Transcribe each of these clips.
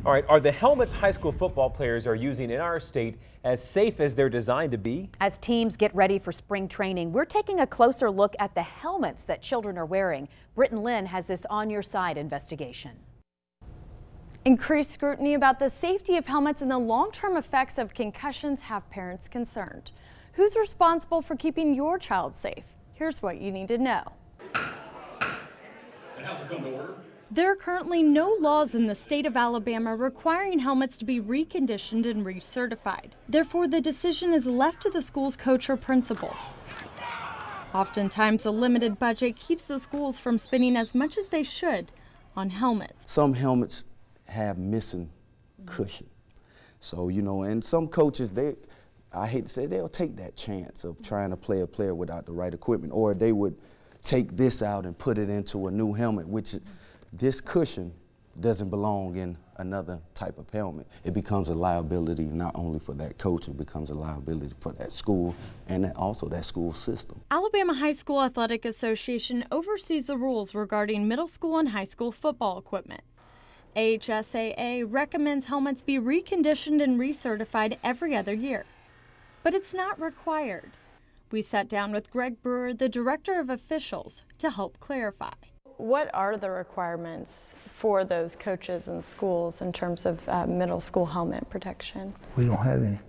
All right, are the helmets high school football players are using in our state as safe as they're designed to be? As teams get ready for spring training, we're taking a closer look at the helmets that children are wearing. Britton Lynn has this On Your Side investigation. Increased scrutiny about the safety of helmets and the long-term effects of concussions have parents concerned. Who's responsible for keeping your child safe? Here's what you need to know. How's it come to order? There are currently no laws in the state of Alabama requiring helmets to be reconditioned and recertified. Therefore, the decision is left to the school's coach or principal. Oftentimes, a limited budget keeps the schools from spending as much as they should on helmets. Some helmets have missing cushion. So, and some coaches, I hate to say, they'll take that chance of trying to play a player without the right equipment, or they would take this out and put it into a new helmet, which this cushion doesn't belong in another type of helmet. It becomes a liability not only for that coach, it becomes a liability for that school and also that school system. Alabama High School Athletic Association oversees the rules regarding middle school and high school football equipment. AHSAA recommends helmets be reconditioned and recertified every other year, but it's not required. We sat down with Greg Brewer, the Director of Officials, to help clarify. What are the requirements for those coaches and schools in terms of middle school helmet protection? We don't have any.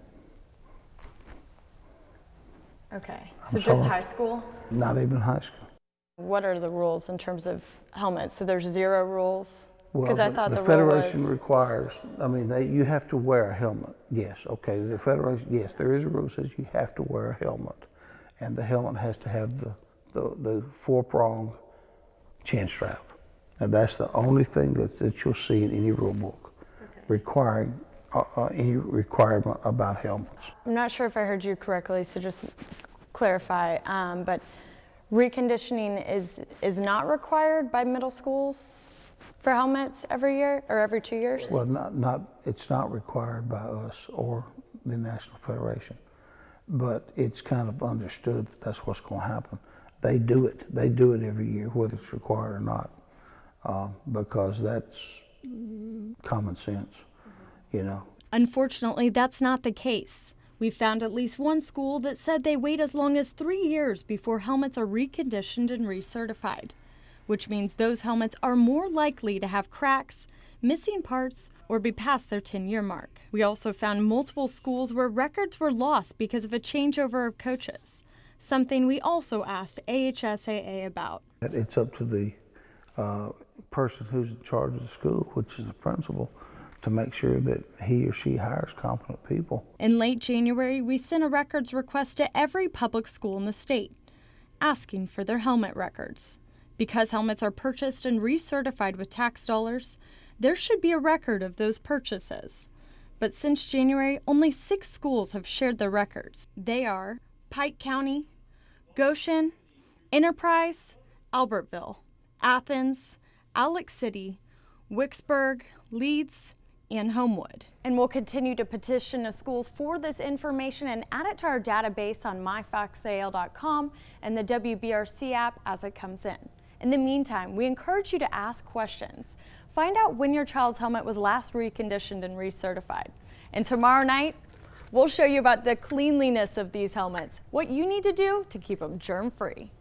Okay, so just high school? Not even high school. What are the rules in terms of helmets? So there's 0 rules? Well, I thought the rule Federation was... requires, you have to wear a helmet, yes, okay. The Federation, yes, there is a rule that says you have to wear a helmet. And the helmet has to have the 4-prong chin strap. And that's the only thing that you'll see in any rule book requiring any requirement about helmets. I'm not sure if I heard you correctly, so just clarify, but reconditioning is not required by middle schools for helmets every year or every 2 years? Well, it's not required by us or the National Federation, but it's kind of understood that that's what's going to happen. They do it every year, whether it's required or not, because that's common sense, Unfortunately, that's not the case. We found at least one school that said they wait as long as 3 years before helmets are reconditioned and recertified, which means those helmets are more likely to have cracks, missing parts, or be past their 10-year mark. We also found multiple schools where records were lost because of a changeover of coaches, something we also asked AHSAA about. It's up to the person who's in charge of the school, which is the principal, to make sure that he or she hires competent people. In late January, we sent a records request to every public school in the state, asking for their helmet records. Because helmets are purchased and recertified with tax dollars, there should be a record of those purchases. But since January, only 6 schools have shared their records. They are Pike County, Goshen, Enterprise, Albertville, Athens, Alex City, Wicksburg, Leeds, and Homewood. And we'll continue to petition the schools for this information and add it to our database on myfoxal.com and the WBRC app as it comes in. In the meantime, we encourage you to ask questions. Find out when your child's helmet was last reconditioned and recertified. And tomorrow night, we'll show you about the cleanliness of these helmets, what you need to do to keep them germ-free.